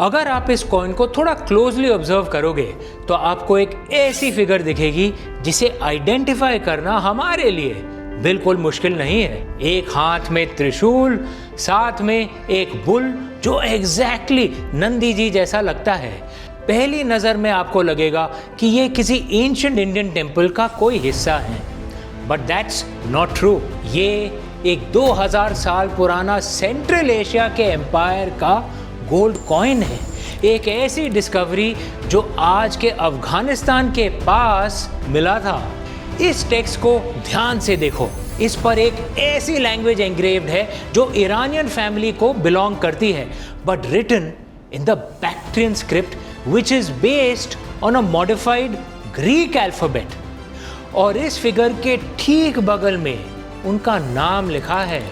अगर आप इस कॉइन को थोड़ा क्लोजली ऑब्जर्व करोगे तो आपको एक ऐसी फिगर दिखेगी जिसे आइडेंटिफाई करना हमारे लिए बिल्कुल मुश्किल नहीं है। एक हाथ में त्रिशूल, साथ में एक बुल जो एग्जैक्टली नंदी जी जैसा लगता है। पहली नजर में आपको लगेगा कि ये किसी एंशिएंट इंडियन टेम्पल का कोई हिस्सा है, बट दैट्स नॉट ट्रू। ये एक 2000 साल पुराना सेंट्रल एशिया के एम्पायर का गोल्ड कॉइन है। एक ऐसी डिस्कवरी जो आज के अफगानिस्तान के पास मिला था। इस टेक्स्ट को ध्यान से देखो। इस पर एक ऐसी लैंग्वेज एंग्रेव्ड है जो ईरानियन फैमिली को बिलोंग करती है, but written in the Bactrian script which is based on a modified Greek alphabet. और इस फिगर के ठीक बगल में उनका नाम लिखा है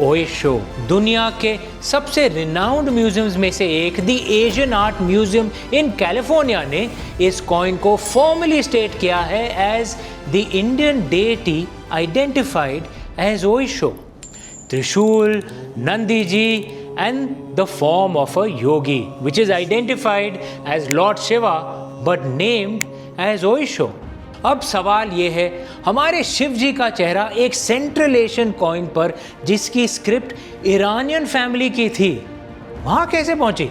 ओइशो। दुनिया के सबसे रिनाउंड म्यूजियम्स में से एक the Asian art museum in California ने इस कॉइन को फॉर्मली स्टेट किया है as the Indian deity identified as Oesho. Trishul, Nandi ji and the form of a yogi which is identified as lord Shiva but named as Oesho. अब सवाल ये है, हमारे शिव जी का चेहरा एक सेंट्रल एशियन कॉइन पर जिसकी स्क्रिप्ट ईरानियन फैमिली की थी, वहां कैसे पहुंची?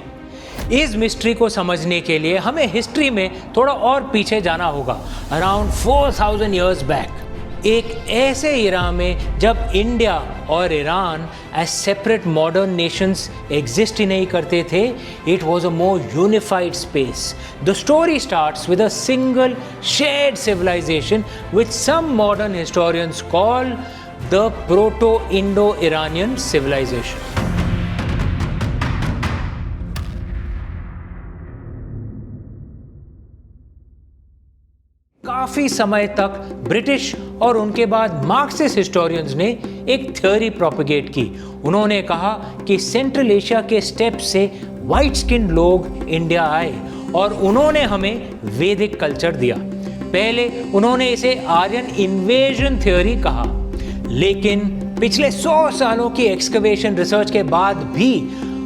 इस मिस्ट्री को समझने के लिए हमें हिस्ट्री में थोड़ा और पीछे जाना होगा, अराउंड 4000 ईयर्स बैक। एक ऐसे इरा में जब इंडिया और Iran as separate modern nations exist ही नहीं करते थे, it was a more unified space. The story starts with a single shared civilization which some modern historians call the proto Indo Iranian civilization. काफी समय तक British और उनके बाद मार्क्सिस्ट हिस्टोरियंस ने एक थ्योरी प्रोपेगेट की। उन्होंने कहा कि सेंट्रल एशिया के स्टेप से वाइट स्किन लोग इंडिया आए और उन्होंने हमें वैदिक कल्चर दिया। पहले उन्होंने इसे आर्यन इन्वेजन थ्योरी कहा, लेकिन पिछले 100 सालों की एक्सकवेशन रिसर्च के बाद भी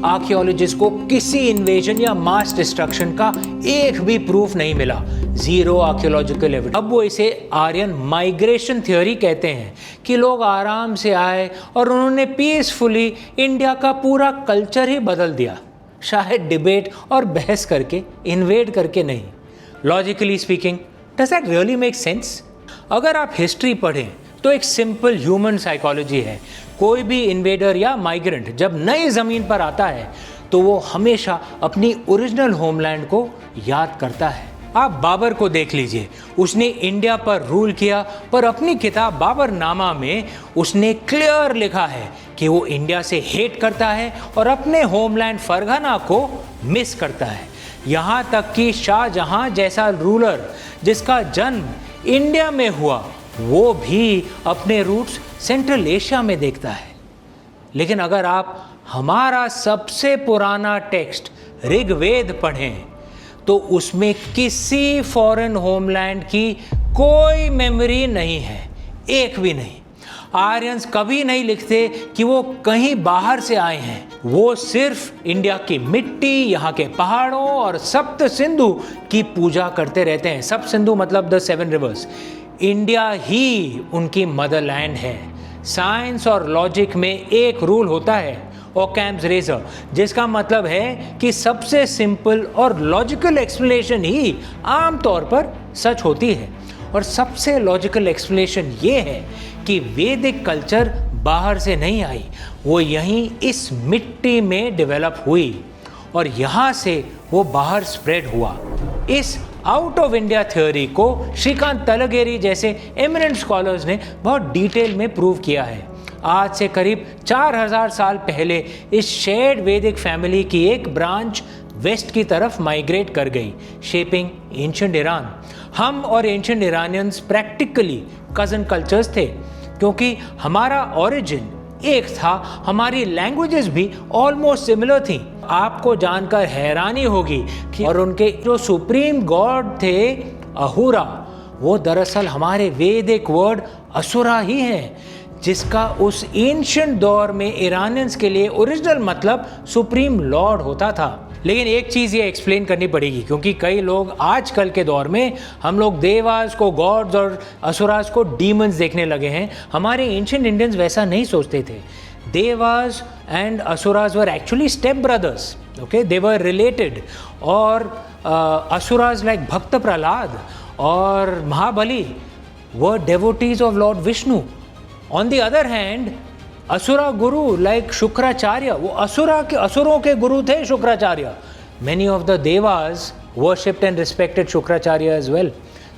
आर्कियोलॉजिस्ट को किसी इन्वेजन या मास डिस्ट्रक्शन का एक भी प्रूफ नहीं मिला। Zero archaeological evidence. अब वो इसे आर्यन माइग्रेशन थ्योरी कहते हैं कि लोग आराम से आए और उन्होंने पीसफुली इंडिया का पूरा कल्चर ही बदल दिया, शायद डिबेट और बहस करके, इन्वेड करके नहीं। Logically speaking, does that really make sense? अगर आप हिस्ट्री पढ़ें तो एक सिंपल ह्यूमन साइकोलॉजी है। कोई भी इन्वेडर या माइग्रेंट जब नई ज़मीन पर आता है तो वो हमेशा अपनी ओरिजिनल होमलैंड को याद करता है। आप बाबर को देख लीजिए, उसने इंडिया पर रूल किया, पर अपनी किताब बाबरनामा में उसने क्लियर लिखा है कि वो इंडिया से हेट करता है और अपने होमलैंड फरगना को मिस करता है। यहाँ तक कि शाहजहाँ जैसा रूलर जिसका जन्म इंडिया में हुआ, वो भी अपने रूट्स सेंट्रल एशिया में देखता है। लेकिन अगर आप हमारा सबसे पुराना टेक्स्ट ऋग्वेद पढ़ें तो उसमें किसी फॉरेन होमलैंड की कोई मेमोरी नहीं है, एक भी नहीं। आर्यंस कभी नहीं लिखते कि वो कहीं बाहर से आए हैं। वो सिर्फ इंडिया की मिट्टी, यहाँ के पहाड़ों और सप्त सिंधु की पूजा करते रहते हैं। सप्त सिंधु मतलब द 7 रिवर्स। इंडिया ही उनकी मदरलैंड है। साइंस और लॉजिक में एक रूल होता है, ओकैम्स रेजर, जिसका मतलब है कि सबसे सिंपल और लॉजिकल एक्सप्लेनेशन ही आमतौर पर सच होती है। और सबसे लॉजिकल एक्सप्लेनेशन ये है कि वैदिक कल्चर बाहर से नहीं आई, वो यहीं इस मिट्टी में डेवलप हुई और यहाँ से वो बाहर स्प्रेड हुआ। इस आउट ऑफ इंडिया थ्योरी को श्रीकांत तलगेरी जैसे एमिनेंट स्कॉलर्स ने बहुत डिटेल में प्रूव किया है। आज से करीब 4000 साल पहले इस शेयर्ड वैदिक फैमिली की एक ब्रांच वेस्ट की तरफ माइग्रेट कर गई, शेपिंग एंशिएंट ईरान। हम और ancient Iranians practically cousin cultures थे, क्योंकि हमारा ओरिजिन एक था, हमारी लैंग्वेजेस भी ऑलमोस्ट सिमिलर थी। आपको जानकर हैरानी होगी कि और उनके जो सुप्रीम गॉड थे अहुरा, वो दरअसल हमारे वैदिक वर्ड असुरा ही हैं, जिसका उस एंशिएंट दौर में ईरानियंस के लिए ओरिजिनल मतलब सुप्रीम लॉर्ड होता था। लेकिन एक चीज़ ये एक्सप्लेन करनी पड़ेगी, क्योंकि कई लोग आजकल के दौर में हम लोग देवास को गॉड्स और असुरास को डीमंस देखने लगे हैं। हमारे एंशिएंट इंडियंस वैसा नहीं सोचते थे। Dewas and asuras were actually step brothers, okay, they were related. और असुरास लाइक भक्त प्रहलाद और महाबली वर devotees of Lord Vishnu. On the other hand, asura Guru like Shukracharya, वो असुरों के गुरु थे Shukracharya. Many of the devas worshipped and respected Shukracharya as well.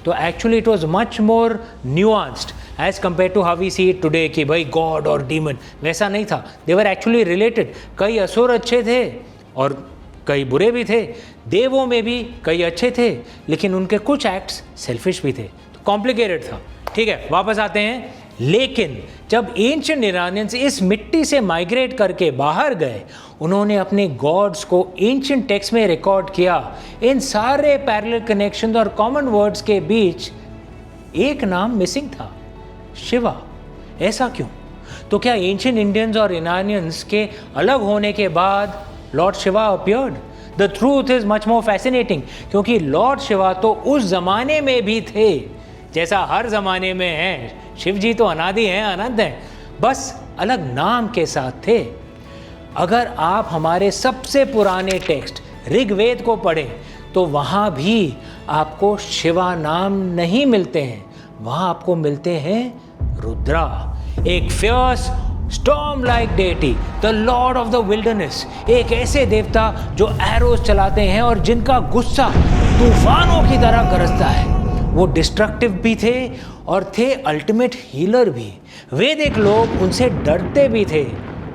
तो actually it was much more nuanced as compared to how we see it today कि भाई God और demon, वैसा नहीं था। They were actually related. कई असुर अच्छे थे और कई बुरे भी थे। देवों में भी कई अच्छे थे, लेकिन उनके कुछ एक्ट्स सेल्फिश भी थे। कॉम्प्लिकेटेड था। ठीक है, वापस आते हैं। लेकिन जब एंशिएंट इरानियंस इस मिट्टी से माइग्रेट करके बाहर गए, उन्होंने अपने गॉड्स को एंशिएंट टेक्स्ट में रिकॉर्ड किया। इन सारे पैरेलल कनेक्शंस और कॉमन वर्ड्स के बीच एक नाम मिसिंग था, शिवा। ऐसा क्यों? तो क्या एंशिएंट इंडियंस और इरानियंस के अलग होने के बाद Lord Shiva appeared? The truth is much more fascinating, क्योंकि लॉर्ड शिवा तो उस जमाने में भी थे जैसा हर जमाने में है। शिव जी तो अनादि हैं, अनंत हैं, बस अलग नाम के साथ थे। अगर आप हमारे सबसे पुराने टेक्स्ट ऋग्वेद को पढ़ें तो वहाँ भी आपको शिवा नाम नहीं मिलते हैं, वहाँ आपको मिलते हैं रुद्रा, एक fierce storm like deity, the lord of the wilderness, एक ऐसे देवता जो एरोज चलाते हैं और जिनका गुस्सा तूफानों की तरह गरजता है। वो डिस्ट्रक्टिव भी थे और थे अल्टीमेट हीलर भी। वैदिक लोग उनसे डरते भी थे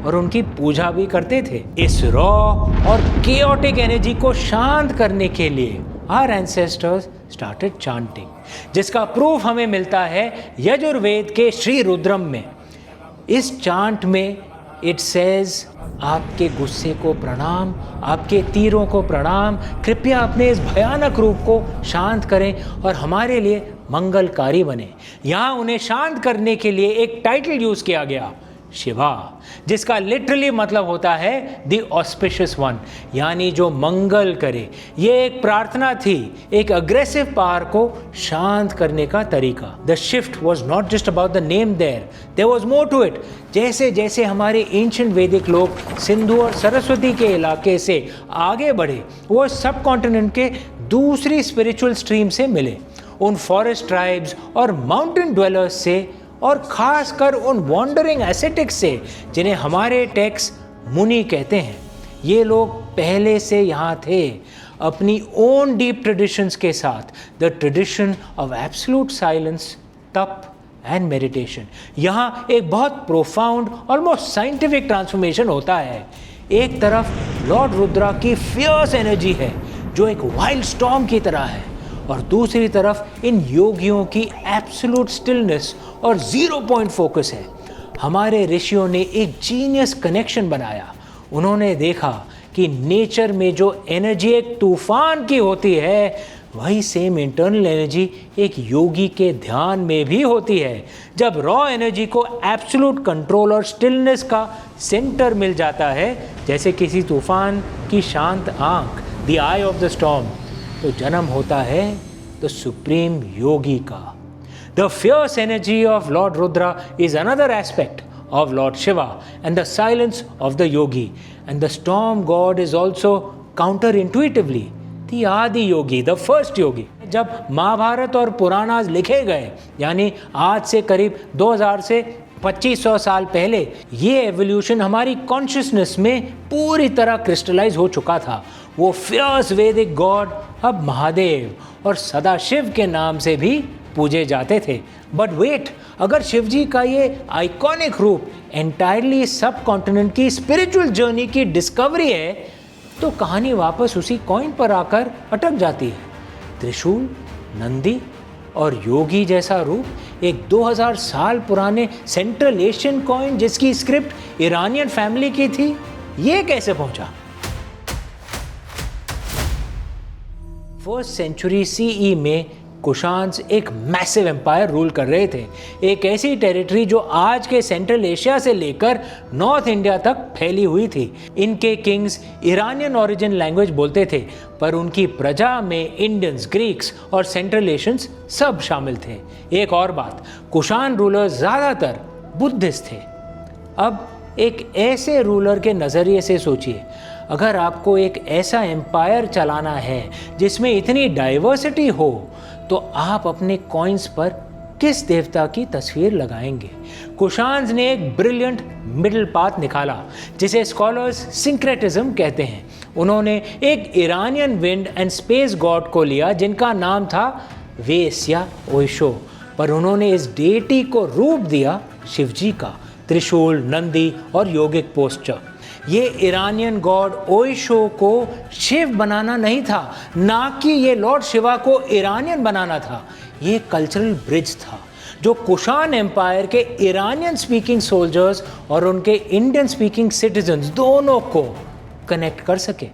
और उनकी पूजा भी करते थे। इस रॉ और केओटिक एनर्जी को शांत करने के लिए आवर एंसेस्टर्स स्टार्टेड चांटिंग, जिसका प्रूफ हमें मिलता है यजुर्वेद के श्री रुद्रम में। इस चांट में इट सेज, आपके गुस्से को प्रणाम, आपके तीरों को प्रणाम, कृपया अपने इस भयानक रूप को शांत करें और हमारे लिए मंगलकारी बने। यहाँ उन्हें शांत करने के लिए एक टाइटल यूज किया गया, शिवा, जिसका लिटरली मतलब होता है द ऑस्पिशियस वन, यानी जो मंगल करे। ये एक प्रार्थना थी, एक अग्रेसिव पावर को शांत करने का तरीका। The shift was not just about the name there was more to it. जैसे जैसे हमारे एंशिएंट वैदिक लोग सिंधु और सरस्वती के इलाके से आगे बढ़े, वो सब कॉन्टिनेंट के दूसरी स्पिरिचुअल स्ट्रीम से मिले, उन फॉरेस्ट ट्राइब्स और माउंटेन ड्वेलर्स से, और खासकर उन वॉन्डरिंग एसेटिक्स से जिन्हें हमारे टेक्स्ट मुनि कहते हैं। ये लोग पहले से यहाँ थे, अपनी ओन डीप ट्रेडिशंस के साथ, the tradition of absolute silence, तप एंड मेडिटेशन। यहाँ एक बहुत प्रोफाउंड, ऑलमोस्ट साइंटिफिक ट्रांसफॉर्मेशन होता है। एक तरफ लॉर्ड रुद्रा की फियर्स एनर्जी है जो एक वाइल्ड स्टॉर्म की तरह है, और दूसरी तरफ इन योगियों की एब्सोल्यूट स्टिलनेस और जीरो पॉइंट फोकस है। हमारे ऋषियों ने एक जीनियस कनेक्शन बनाया। उन्होंने देखा कि नेचर में जो एनर्जी एक तूफान की होती है, वही सेम इंटरनल एनर्जी एक योगी के ध्यान में भी होती है। जब रॉ एनर्जी को एब्सोल्यूट कंट्रोल और स्टिलनेस का सेंटर मिल जाता है, जैसे किसी तूफान की शांत आंख, the eye of the storm, तो जन्म होता है द सुप्रीम योगी का। The fierce energy of Lord Rudra is another aspect of Lord Shiva and the silence of the yogi, and the storm god is also counterintuitively the Adi Yogi, the first yogi. जब महाभारत और पुराणास लिखे गए, यानी आज से करीब 2000 से 2500 साल पहले, ये एवोल्यूशन हमारी कॉन्शियसनेस में पूरी तरह क्रिस्टलाइज हो चुका था। वो फियर्स वैदिक गॉड अब महादेव और सदाशिव के नाम से भी पूजे जाते थे। बट वेट, अगर शिवजी का ये आइकॉनिक रूप एंटायरली सब कॉन्टिनेंट की स्पिरिचुअल जर्नी की डिस्कवरी है, तो कहानी वापस उसी कॉइन पर आकर अटक जाती है। त्रिशूल, नंदी और योगी जैसा रूप एक 2000 साल पुराने सेंट्रल एशियन कॉइन जिसकी स्क्रिप्ट ईरानियन फैमिली की थी, ये कैसे पहुंचा? 1st सेंचुरी CE में कुशान्स एक मैसिव एम्पायर रूल कर रहे थे, एक ऐसी टेरिटरी जो आज के सेंट्रल एशिया से लेकर नॉर्थ इंडिया तक फैली हुई थी। इनके किंग्स ईरानियन ओरिजिन लैंग्वेज बोलते थे, पर उनकी प्रजा में इंडियंस, ग्रीक्स और सेंट्रल एशियंस सब शामिल थे। एक और बात, कुशान रूलर्स ज़्यादातर बुद्धिस्ट थे। अब एक ऐसे रूलर के नज़रिए से सोचिए, अगर आपको एक ऐसा एम्पायर चलाना है जिसमें इतनी डाइवर्सिटी हो, तो आप अपने कॉइन्स पर किस देवता की तस्वीर लगाएंगे? कुशान्स ने एक ब्रिलियंट मिडिल पाथ निकाला, जिसे स्कॉलर्स सिंक्रेटिज्म कहते हैं। उन्होंने एक Iranian wind and space God को लिया जिनका नाम था वेस या ओइशो, पर उन्होंने इस डेटी को रूप दिया शिवजी का, त्रिशूल, नंदी और योगिक पोस्चर। ये ईरानियन गॉड ओइशो को शिव बनाना नहीं था, ना कि ये लॉर्ड शिवा को ईरानियन बनाना था। ये कल्चरल ब्रिज था जो कुशान एम्पायर के ईरानियन स्पीकिंग सोल्जर्स और उनके इंडियन स्पीकिंग सिटीजन्स दोनों को कनेक्ट कर सके।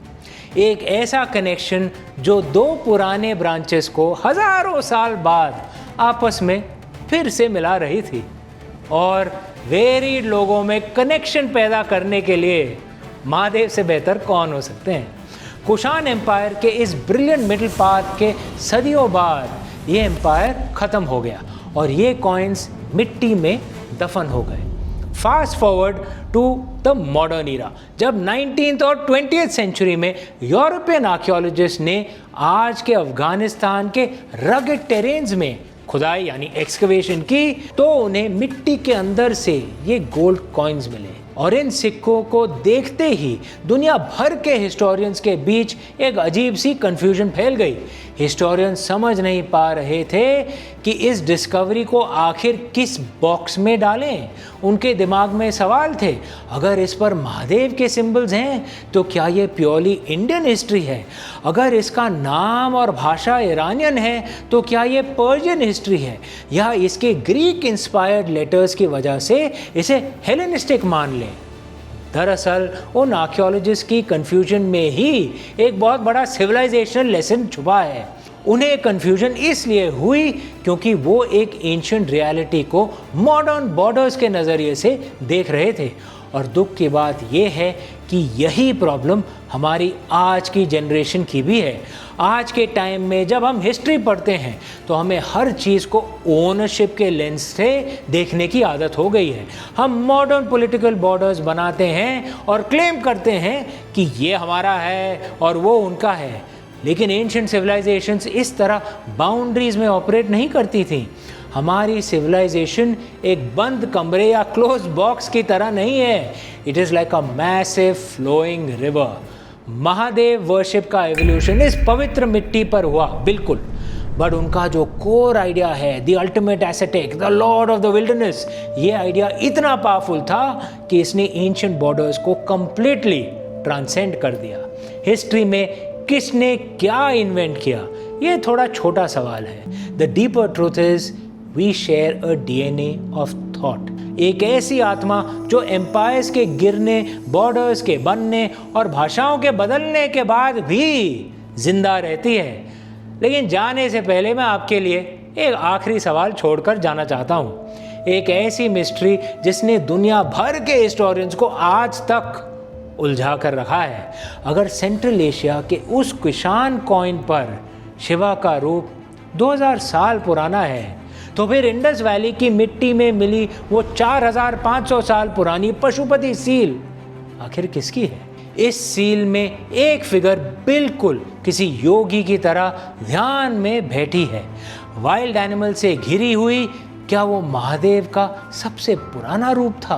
एक ऐसा कनेक्शन जो दो पुराने ब्रांचेस को हजारों साल बाद आपस में फिर से मिला रही थी। और वेरिड लोगों में कनेक्शन पैदा करने के लिए महादेव से बेहतर कौन हो सकते हैं। कुशान एम्पायर के इस ब्रिलियंट मिडिल पाथ के सदियों बाद ये एम्पायर ख़त्म हो गया और ये कॉइन्स मिट्टी में दफन हो गए। Fast forward to the modern era, जब 19th और 20th सेंचुरी में यूरोपियन आर्कियोलॉजिस्ट ने आज के अफगानिस्तान के रगड टेरेन्स में खुदाई यानी एक्सकवेशन की, तो उन्हें मिट्टी के अंदर से ये गोल्ड कॉइन्स मिले। और इन सिक्कों को देखते ही दुनिया भर के हिस्टोरियंस के बीच एक अजीब सी कंफ्यूजन फैल गई। हिस्टोरियंस समझ नहीं पा रहे थे कि इस डिस्कवरी को आखिर किस बॉक्स में डालें। उनके दिमाग में सवाल थे, अगर इस पर महादेव के सिंबल्स हैं तो क्या ये प्योरली इंडियन हिस्ट्री है? अगर इसका नाम और भाषा ईरानियन है तो क्या ये पर्शियन हिस्ट्री है? या इसके ग्रीक इंस्पायर्ड लेटर्स की वजह से इसे हेलेनिस्टिक मान लें? दरअसल उन आर्कियोलॉजिस्ट की कंफ्यूजन में ही एक बहुत बड़ा सिविलाइजेशनल लेसन छुपा है। उन्हें कंफ्यूजन इसलिए हुई क्योंकि वो एक एंशिएंट रियलिटी को मॉडर्न बॉर्डर्स के नज़रिए से देख रहे थे। और दुख की बात यह है कि यही प्रॉब्लम हमारी आज की जनरेशन की भी है। आज के टाइम में जब हम हिस्ट्री पढ़ते हैं तो हमें हर चीज़ को ओनरशिप के लेंस से देखने की आदत हो गई है। हम मॉडर्न पॉलिटिकल बॉर्डर्स बनाते हैं और क्लेम करते हैं कि ये हमारा है और वो उनका है, लेकिन एंशिएंट सिविलाइजेशंस इस तरह बाउंड्रीज में ऑपरेट नहीं करती थी। हमारी सिविलाइजेशन एक बंद कमरे या क्लोज बॉक्स की तरह नहीं है। It is like a massive flowing river. Mahadev worship का एवोल्यूशन इस पवित्र मिट्टी पर हुआ, बिल्कुल, बट उनका जो कोर आइडिया है, the ultimate aesthetic, the lord of the wilderness, ये आइडिया इतना पावरफुल था कि इसने एंशिएंट बॉर्डर्स को कंप्लीटली ट्रांसेंड कर दिया। हिस्ट्री में किसने क्या इन्वेंट किया, ये थोड़ा छोटा सवाल है। The deeper truth is we share a DNA of thought, एक ऐसी आत्मा जो एम्पायर्स के गिरने, बॉर्डर्स के बनने और भाषाओं के बदलने के बाद भी जिंदा रहती है। लेकिन जाने से पहले मैं आपके लिए एक आखिरी सवाल छोड़कर जाना चाहता हूँ। एक ऐसी मिस्ट्री जिसने दुनिया भर के हिस्टोरियंस को आज तक उलझा कर रखा है। अगर सेंट्रल एशिया के उस कुशान कॉइन पर शिवा का रूप 2000 साल पुराना है, तो फिर इंडस वैली की मिट्टी में मिली वो 4500 साल पुरानी पशुपति सील आखिर किसकी है? इस सील में एक फिगर बिल्कुल किसी योगी की तरह ध्यान में बैठी है, वाइल्ड एनिमल से घिरी हुई। क्या वो महादेव का सबसे पुराना रूप था?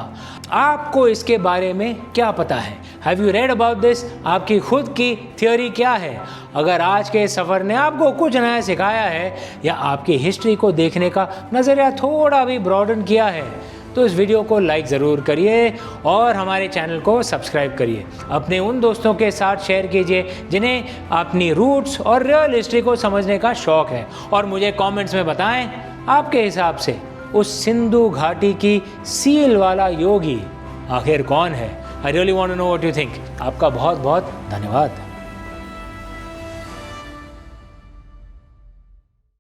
आपको इसके बारे में क्या पता है? Have you read about this? आपकी खुद की थ्योरी क्या है? अगर आज के सफ़र ने आपको कुछ नया सिखाया है या आपकी हिस्ट्री को देखने का नज़रिया थोड़ा भी ब्रॉडन किया है, तो इस वीडियो को लाइक ज़रूर करिए और हमारे चैनल को सब्सक्राइब करिए। अपने उन दोस्तों के साथ शेयर कीजिए जिन्हें अपनी रूट्स और रियल हिस्ट्री को समझने का शौक़ है, और मुझे कमेंट्स में बताएं आपके हिसाब से उस सिंधु घाटी की सील वाला योगी आखिर कौन है। I really want to know what you think. आपका बहुत बहुत धन्यवाद।